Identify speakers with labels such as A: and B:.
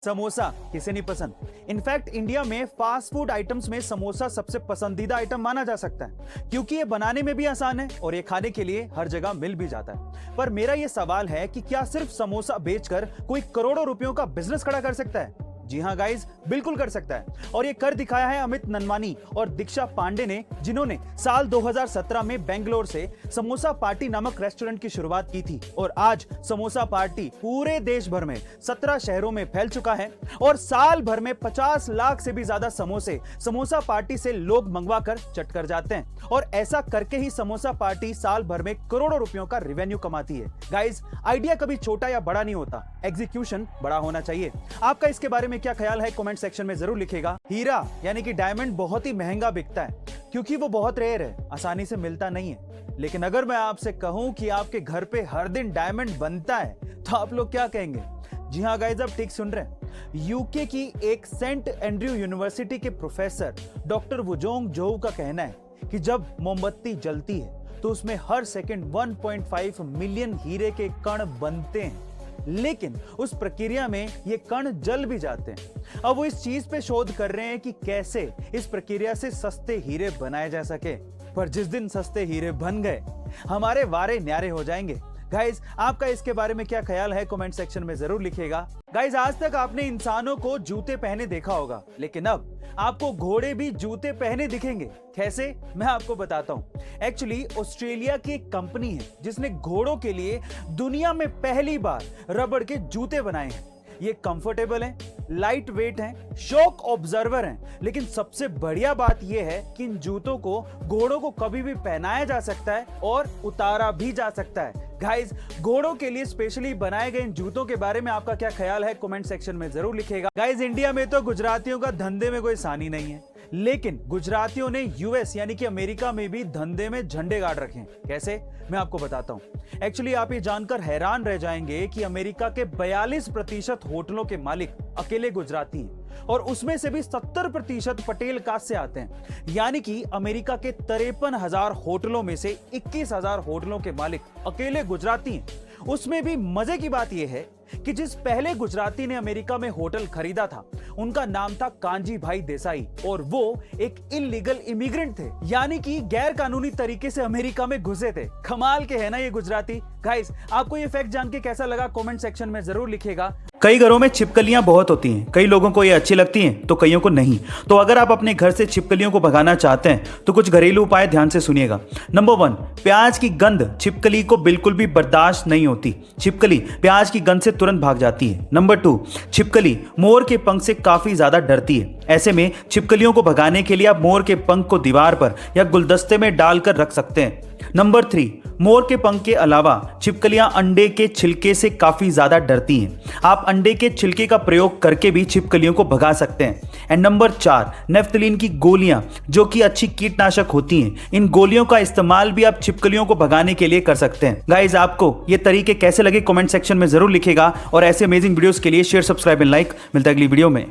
A: समोसा किसे नहीं पसंद। इनफैक्ट इंडिया में फास्ट फूड आइटम्स में समोसा सबसे पसंदीदा आइटम माना जा सकता है, क्योंकि ये बनाने में भी आसान है और ये खाने के लिए हर जगह मिल भी जाता है। पर मेरा ये सवाल है कि क्या सिर्फ समोसा बेचकर कोई करोड़ों रुपयों का बिजनेस खड़ा कर सकता है? जी हाँ गाइस, बिल्कुल कर सकता है। और ये कर दिखाया है अमित ननवानी और दीक्षा पांडे ने, जिन्होंने साल 2017 में बेंगलोर से समोसा पार्टी नामक रेस्टोरेंट की शुरुआत की थी। और आज समोसा पार्टी पूरे देश भर में 17 शहरों में फैल चुका है और साल भर में 50 लाख से भी ज्यादा समोसे समोसा पार्टी से लोग मंगवा कर चट कर जाते हैं। और ऐसा करके ही समोसा पार्टी साल भर में करोड़ों रुपयों का रेवेन्यू कमाती है। गाइस, आइडिया कभी छोटा या बड़ा नहीं होता, एग्जीक्यूशन बड़ा होना चाहिए। आपका इसके बारे में क्या ख्याल है कमेंट सेक्शन में जरूर लिखिएगा। हीरा यानी कि डायमंड बहुत ही महंगा बिकता है, क्योंकि वो बहुत रेयर है, आसानी से मिलता नहीं है। लेकिन अगर मैं आपसे कहूं कि आपके घर पे हर दिन डायमंड बनता है, तो आप लोग क्या कहेंगे? जी हाँ गाइस, आप ठीक सुन रहे हैं। यूके की एक सेंट एंड्रयू यूनिवर्सिटी के प्रोफेसर डॉक्टर वुजोंग जोउ का कहना है कि जब मोमबत्ती जलती है तो उसमें हर सेकंड 1.5 मिलियन हीरे के कण बनते हैं, लेकिन उस प्रक्रिया में ये कण जल भी जाते हैं। अब वो इस चीज पे शोध कर रहे हैं कि कैसे इस प्रक्रिया से सस्ते हीरे बनाए जा सके। पर जिस दिन सस्ते हीरे बन गए, हमारे वारे न्यारे हो जाएंगे। गाइज, आपका इसके बारे में क्या ख्याल है कमेंट सेक्शन में जरूर लिखिएगा। गाइज, आज तक आपने इंसानों को जूते पहने देखा होगा, लेकिन अब आपको घोड़े भी जूते पहने दिखेंगे। कैसे? मैं आपको बताता हूं। एक्चुअली ऑस्ट्रेलिया की एक कंपनी है जिसने घोड़ों के लिए दुनिया में पहली बार रबड़ के जूते बनाए हैं। ये कंफर्टेबल हैं, लाइट वेट हैं, शॉक ऑब्जर्वर हैं, लेकिन सबसे बढ़िया बात यह है कि इन जूतों को घोड़ों को कभी भी पहनाया जा सकता है और उतारा भी जा सकता है। गाइस, घोड़ों के लिए स्पेशली बनाए गए इन जूतों के बारे में आपका क्या ख्याल है कमेंट सेक्शन में जरूर लिखिएगा। गाइस, इंडिया में तो गुजरातियों का धंधे में कोई सानी नहीं है, लेकिन गुजरातियों ने यूएस यानी कि अमेरिका में भी धंधे में झंडे गाड़ रखे हैं। कैसे? मैं आपको बताता हूं। एक्चुअली आप ये जानकर हैरान रह जाएंगे कि अमेरिका के 42% होटलों के मालिक अकेले गुजराती हैं और उसमें से भी 70% पटेल कास्ट से आते हैं। यानी कि अमेरिका के 53,000 होटलों में से 21,000 होटलों के मालिक अकेले गुजराती हैं। उसमें भी मजे की बात यह है कि जिस पहले गुजराती ने अमेरिका में होटल खरीदा था, उनका नाम था कांजी भाई देसाई और वो एक इलीगल इमिग्रेंट थे, यानी कि गैर कानूनी तरीके से अमेरिका में घुसे थे। कमाल के है ना ये गुजराती। गाइस, आपको ये फैक्ट जान के कैसा लगा कमेंट सेक्शन में जरूर लिखिएगा। कई घरों में छिपकलियां बहुत होती हैं, कई लोगों को ये अच्छी लगती हैं तो कईयों को नहीं। तो अगर आप अपने घर से छिपकलियों को भगाना चाहते हैं तो कुछ घरेलू उपाय ध्यान से सुनिएगा। नंबर 1, प्याज की गंध छिपकली को बिल्कुल भी बर्दाश्त नहीं होती। छिपकली प्याज की गंध से तुरंत भाग जाती है। नंबर 2, छिपकली मोर के पंख से काफी ज्यादा डरती है। ऐसे में छिपकलियों को भगाने के लिए आप मोर के पंख को दीवार पर या गुलदस्ते में डालकर रख सकते हैं। नंबर 3, मोर के पंख के अलावा छिपकलियां अंडे के छिलके से काफी ज्यादा डरती हैं। आप अंडे के छिलके का प्रयोग करके भी छिपकलियों को भगा सकते हैं। एंड नंबर 4, नेफ्थलीन की गोलियां, जो कि अच्छी कीटनाशक होती हैं। इन गोलियों का इस्तेमाल भी आप छिपकलियों को भगाने के लिए कर सकते हैं। गाइज, आपको ये तरीके कैसे लगे कमेंट सेक्शन में जरूर लिखिएगा और ऐसे अमेजिंग वीडियोस के लिए शेयर, सब्सक्राइब एंड लाइक। मिलता है अगली वीडियो में।